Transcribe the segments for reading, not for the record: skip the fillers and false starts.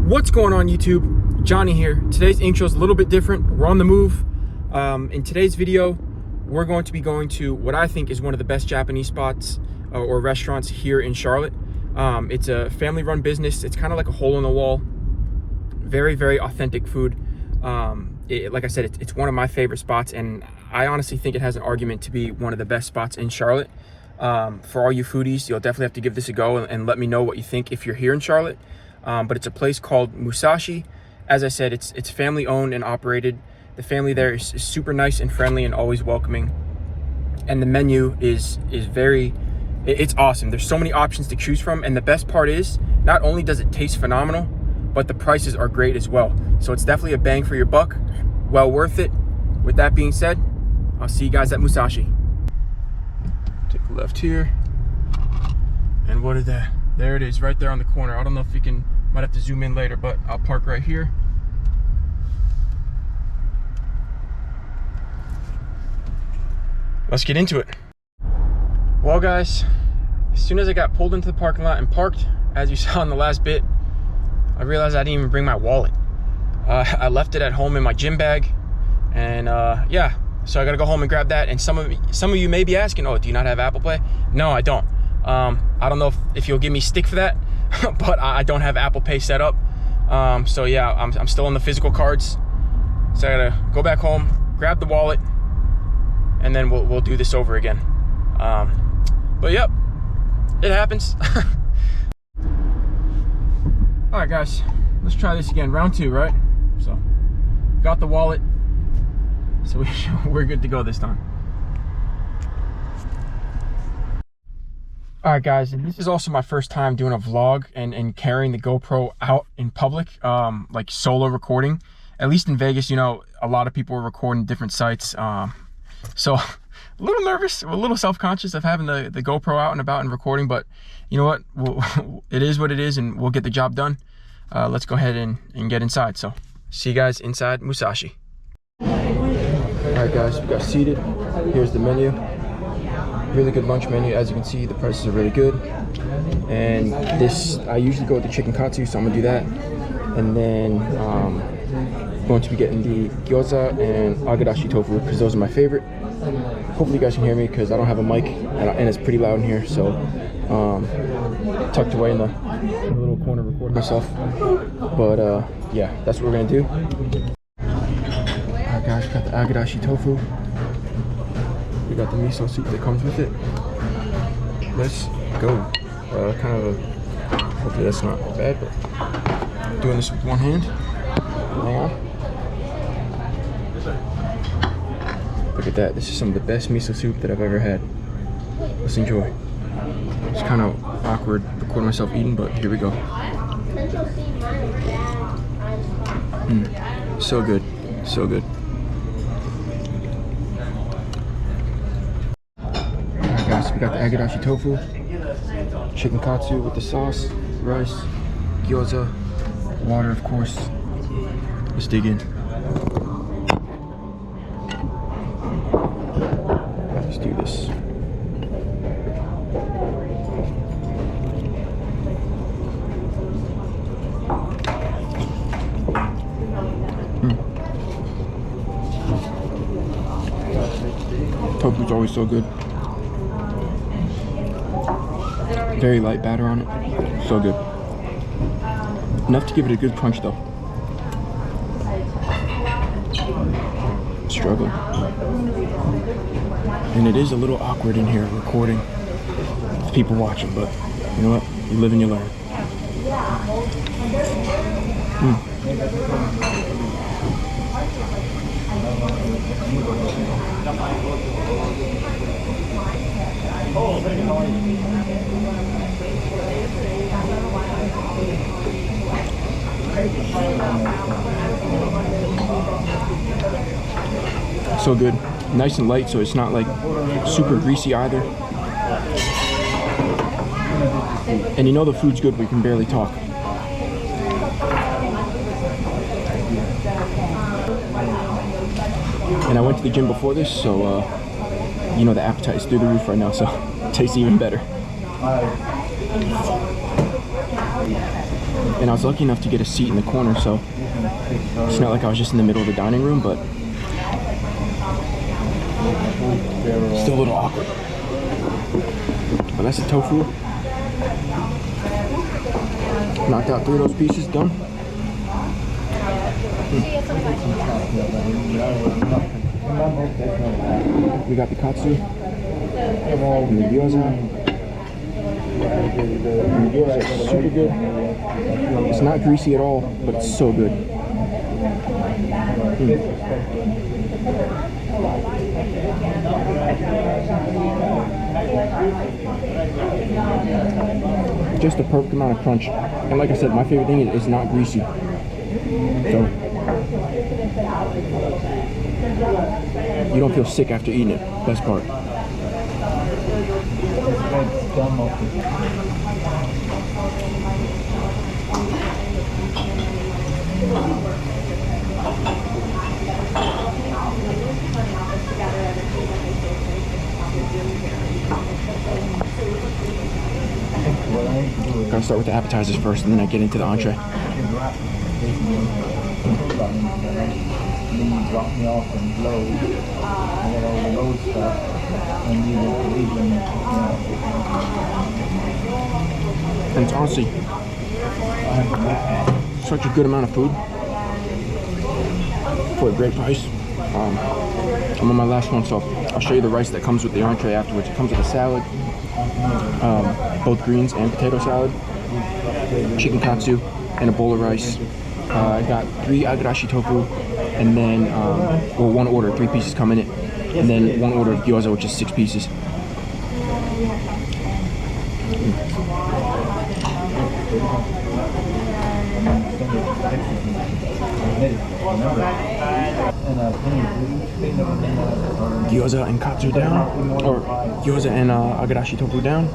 What's going on, YouTube? Johnny here. Today's intro is a little bit different. We're on the move. In today's video, we're going to be going to what I think is one of the best Japanese spots or restaurants here in Charlotte. It's a family-run business. It's kind of like a hole in the wall. Very, very authentic food. Like I said, it's one of my favorite spots, and I honestly think it has an argument to be one of the best spots in Charlotte. For all you foodies, you'll definitely have to give this a go and let me know what you think if you're here in Charlotte. But it's a place called Musashi. As I said, it's family owned and operated. The family there is super nice and friendly and always welcoming. And the menu is it's awesome. There's so many options to choose from. And the best part is, not only does it taste phenomenal, but the prices are great as well. So it's definitely a bang for your buck. Well worth it. With that being said, I'll see you guys at Musashi. Take a left here. And what is that? There it is, right there on the corner. I don't know if you can, might have to zoom in later, but I'll park right here. Let's get into it. Well, guys, as soon as I got pulled into the parking lot and parked, as you saw in the last bit, I realized I didn't even bring my wallet. I left it at home in my gym bag, and yeah, so I gotta go home and grab that. And some of you may be asking, oh, do you not have Apple Pay? No, I don't. I don't know if you'll give me stick for that, but I don't have Apple Pay set up. So yeah, I'm still on the physical cards. So I gotta go back home, grab the wallet, and then we'll do this over again. But yep, it happens. All right, guys, let's try this again. Round two, right? So got the wallet, so we're good to go this time. All right, guys, and this is also my first time doing a vlog and carrying the GoPro out in public, like solo recording. At least in Vegas, you know, a lot of people are recording different sites. So a little nervous, a little self-conscious of having the GoPro out and about and recording, but you know what? It is what it is, and we'll get the job done. Let's go ahead and get inside. So see you guys inside Musashi. All right, guys, we got seated. Here's the menu. Really good lunch menu. As you can see, the prices are really good. And this, I usually go with the chicken katsu, so I'm gonna do that. And then going to be getting the gyoza and agadashi tofu, because those are my favorite. Hopefully you guys can hear me, because I don't have a mic and it's pretty loud in here. So tucked away in the little corner recording myself. But yeah, that's what we're gonna do. Alright, guys, got the agadashi tofu. We got the miso soup that comes with it. Let's go. Hopefully that's not bad, but doing this with one hand. Hang on. Look at that. This is some of the best miso soup that I've ever had. Let's enjoy. It's kind of awkward recording myself eating, but here we go. So good. So good. Guys, we got the agadashi tofu, chicken katsu with the sauce, rice, gyoza, water, of course. Let's dig in. Let's do this. Tofu's always so good. Very light batter on it. So good. Enough to give it a good crunch though. Struggling. And it is a little awkward in here recording with people watching, but you know what? You live and you learn. So good. Nice and light, so it's not like super greasy either. And you know the food's good, we can barely talk. And I went to the gym before this, so you know the appetite is through the roof right now, so it tastes even better. And I was lucky enough to get a seat in the corner, so it's not like I was just in the middle of the dining room, but still a little awkward. But that's the tofu. Knocked out 3 of those pieces, done. We got the katsu and the gyoza. The gyoza is super good. It's not greasy at all, but it's so good. Just the perfect amount of crunch. And like I said, my favorite thing is it's not greasy. So you don't feel sick after eating it. Best part. Gotta start with the appetizers first, and then I get into the entree. And it's honestly such a good amount of food for a great price. I'm on my last one, so I'll show you the rice that comes with the entree afterwards. It comes with a salad, both greens and potato salad, chicken katsu, and a bowl of rice. I got 3 agarashi tofu, and then, well, 1 order, 3 pieces come in it, and then 1 order of gyoza, which is 6 pieces. Gyoza and katsu down, or gyoza and agarashi tofu down.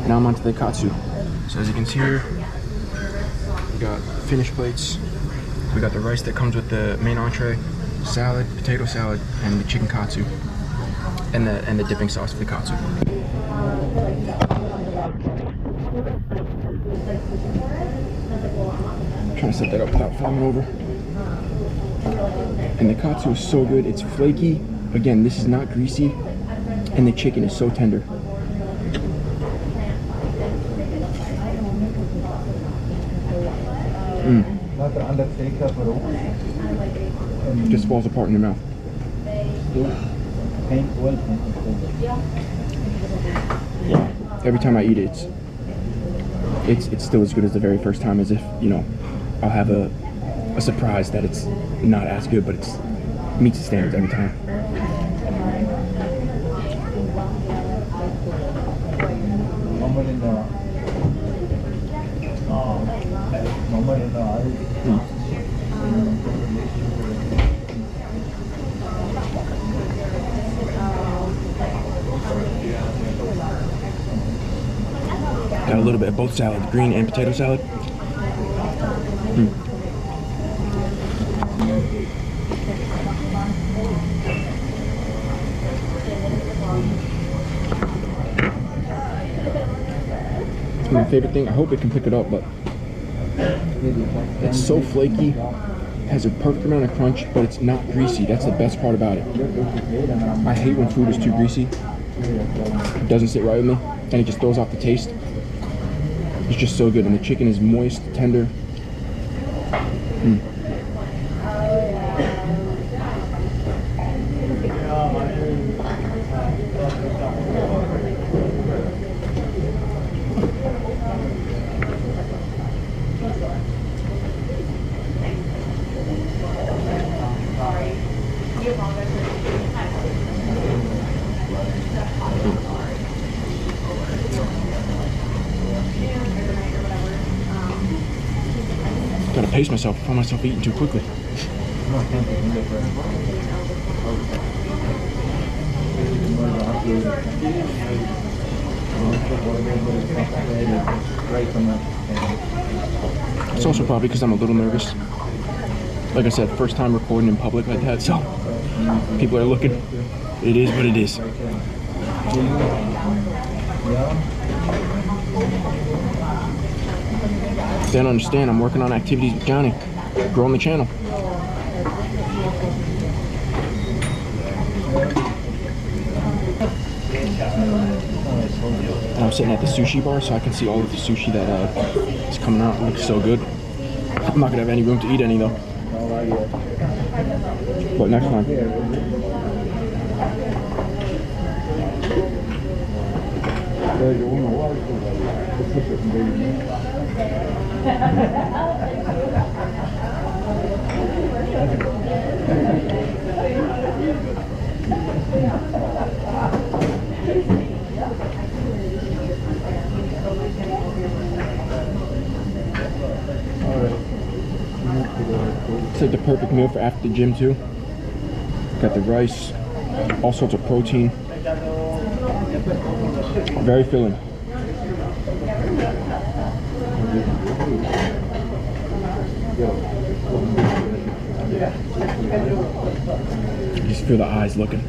Now I'm onto the katsu. So as you can see here, we got finished plates. We got the rice that comes with the main entree, salad, potato salad, and the chicken katsu, and the dipping sauce for the katsu. Trying to set that up without falling over. And the katsu is so good. It's flaky. Again, this is not greasy, and the chicken is so tender. Just falls apart in your mouth. Every time I eat it, it's still as good as the very first time, as if, you know, I'll have a surprise that it's not as good, but it meets the standards every time. Got a little bit of both salads, green and potato salad. My favorite thing, I hope it can pick it up, but it's so flaky, has a perfect amount of crunch, but it's not greasy. That's the best part about it. I hate when food is too greasy. It doesn't sit right with me, and it just throws off the taste. It's just so good, and the chicken is moist, tender. Gotta pace myself. I find myself eating too quickly. It's also probably because I'm a little nervous. Like I said, first time recording in public like that, so people are looking. It is what it is. They don't understand. I'm working on activities with Johnny, growing the channel. And I'm sitting at the sushi bar, so I can see all of the sushi that is coming out. It looks so good. I'm not gonna have any room to eat any though. But next time. It's like the perfect meal for after the gym too. Got the rice, all sorts of protein. Very filling. You just feel the eyes looking.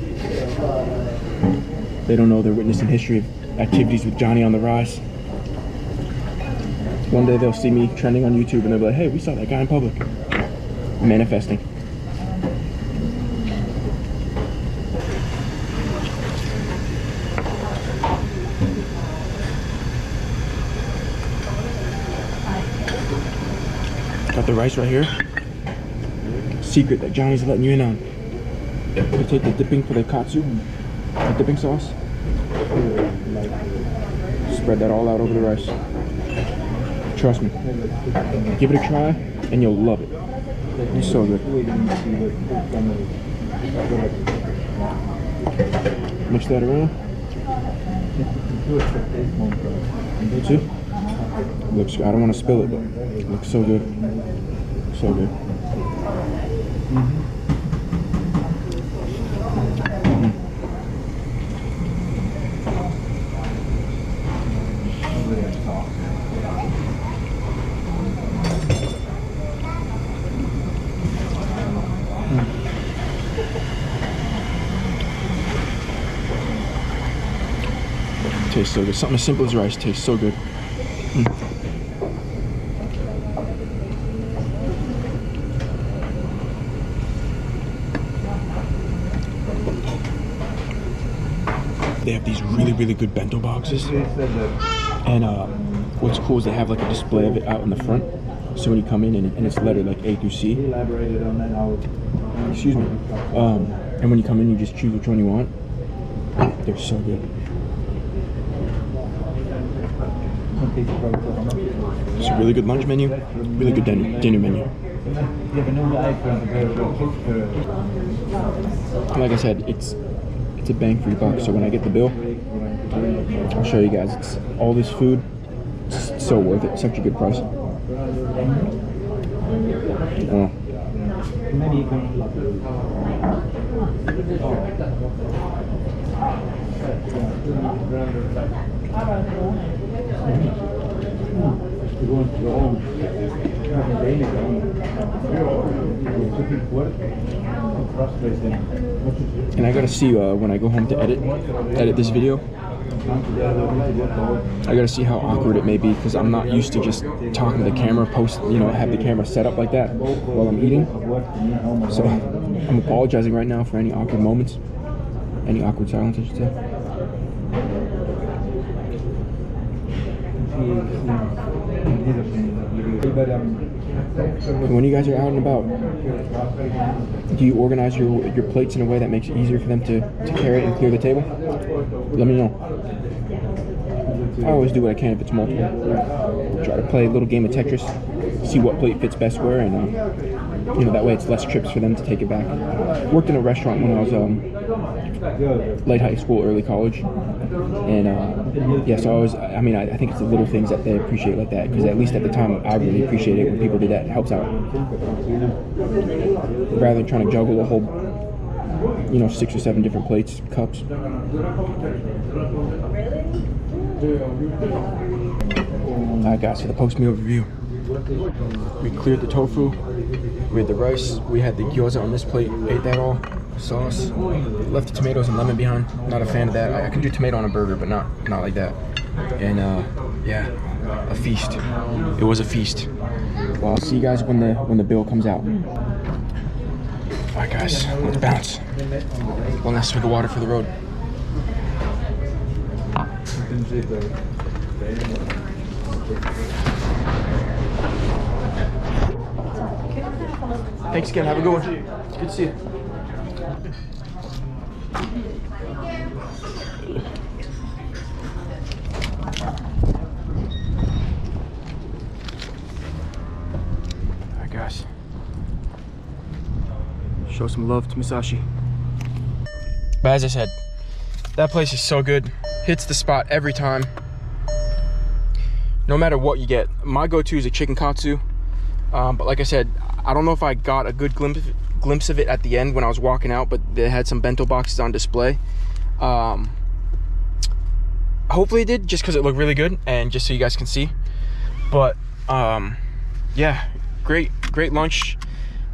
They don't know they're witnessing history of activities with Johnny on the rise. One day they'll see me trending on YouTube and they'll be like, hey, we saw that guy in public. Manifesting. Got the rice right here. Secret that Johnny's letting you in on. You take the dipping for the katsu, the dipping sauce. Spread that all out over the rice. Trust me. Give it a try and you'll love it. It's so good. Mix that around. See? Looks, I don't want to spill it, but it looks so good. So good. Tastes so good. Something as simple as rice tastes so good. They have these really good bento boxes, and what's cool is they have like a display of it out in the front, so when you come in and it's lettered like A through C, excuse me, and when you come in you just choose which one you want. They're so good. It's a really good lunch menu, really good dinner menu. Like I said, it's a bang for your buck. So when I get the bill, I'll show you guys. It's all this food. It's so worth it. Such a good price. Oh. And I gotta see when I go home to edit this video, I gotta see how awkward it may be, because I'm not used to just talking to the camera, have the camera set up like that while I'm eating. So I'm apologizing right now for any awkward moments, any awkward silence, I should say. When you guys are out and about, do you organize your plates in a way that makes it easier for them to carry it and clear the table? Let me know. I always do what I can if it's multiple. Try to play a little game of Tetris, see what plate fits best where, and that way it's less trips for them to take it back. Worked in a restaurant when I was late high school, early college, and yeah, so I think it's the little things that they appreciate like that, because at least at the time I really appreciate it when people do that. It helps out, rather than trying to juggle a whole 6 or 7 different plates, cups. Alright guys, for the post-meal review. We cleared the tofu, we had the rice, we had the gyoza on this plate, ate that all. sauce. Left the tomatoes and lemon behind. Not a fan of that. I can do tomato on a burger, but not like that. And yeah, a feast. It was a feast. Well, I'll see you guys when the bill comes out. All right, guys, let's bounce. One last swig of water for the road. Thanks again. Have a good one. It's good to see you. All right, guys. Show some love to Musashi. But as I said, that place is so good. Hits the spot every time. No matter what you get. My go-to is a chicken katsu. But like I said, I don't know if I got a good glimpse of it at the end when I was walking out, but they had some bento boxes on display. Hopefully it did, just because it looked really good and just so you guys can see. But yeah, great lunch.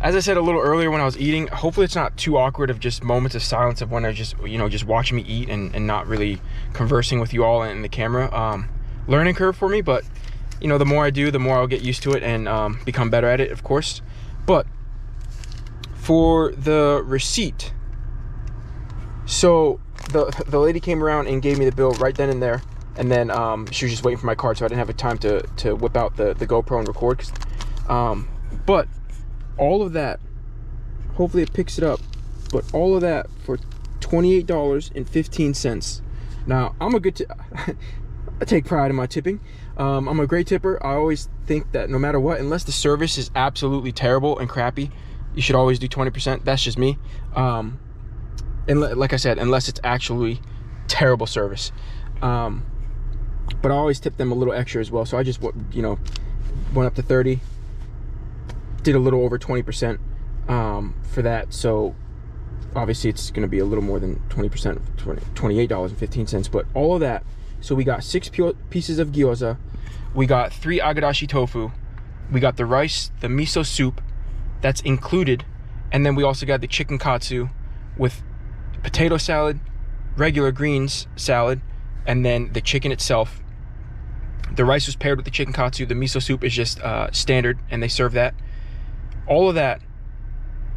As I said a little earlier when I was eating, hopefully it's not too awkward of just moments of silence of when they're just, you know, just watching me eat and not really conversing with you all in the camera. Learning curve for me, but you know, the more I do, the more I'll get used to it and become better at it, of course. But for the receipt, so the lady came around and gave me the bill right then and there, and then she was just waiting for my card, so I didn't have a time to whip out the GoPro and record. But all of that, hopefully it picks it up, but all of that for $28.15. Now, I'm a good I take pride in my tipping. I'm a great tipper. I always think that no matter what, unless the service is absolutely terrible and crappy, you should always do 20%. That's just me. And like I said, unless it's actually terrible service. But I always tip them a little extra as well. So I just, you know, went up to 30, did a little over 20% for that. So obviously it's going to be a little more than 20%, $28.15. But all of that. So we got 6 pieces of gyoza, we got 3 agadashi tofu, we got the rice, the miso soup, that's included, and then we also got the chicken katsu with potato salad, regular greens salad, and then the chicken itself. The rice was paired with the chicken katsu, the miso soup is just standard, and they serve that. All of that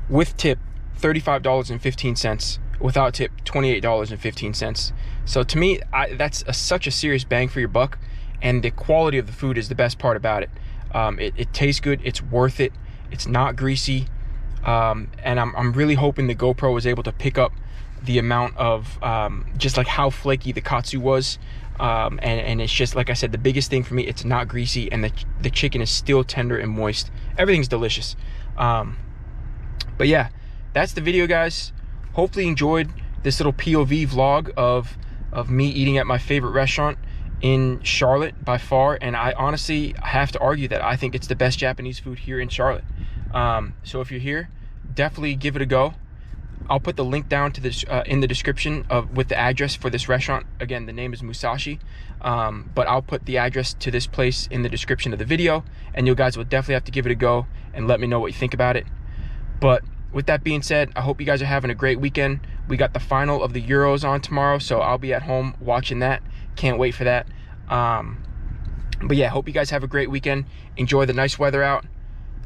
with tip, $35.15. Without tip, $28.15. So to me, that's such a serious bang for your buck, and the quality of the food is the best part about it. It tastes good, it's worth it, it's not greasy, and I'm really hoping the GoPro was able to pick up the amount of just like how flaky the katsu was, and it's just like I said, the biggest thing for me, it's not greasy, and the chicken is still tender and moist. Everything's delicious. But yeah, that's the video, guys. Hopefully you enjoyed this little POV vlog of me eating at my favorite restaurant in Charlotte by far, and I honestly have to argue that I think it's the best Japanese food here in Charlotte. So if you're here, definitely give it a go. I'll put the link down to this in the description with the address for this restaurant. Again, the name is Musashi, but I'll put the address to this place in the description of the video, and you guys will definitely have to give it a go and let me know what you think about it. But with that being said, I hope you guys are having a great weekend. We got the final of the Euros on tomorrow, so I'll be at home watching that. Can't wait for that. But yeah, hope you guys have a great weekend. Enjoy the nice weather out.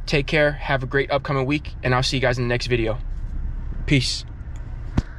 Take care. Have a great upcoming week, and I'll see you guys in the next video. Peace.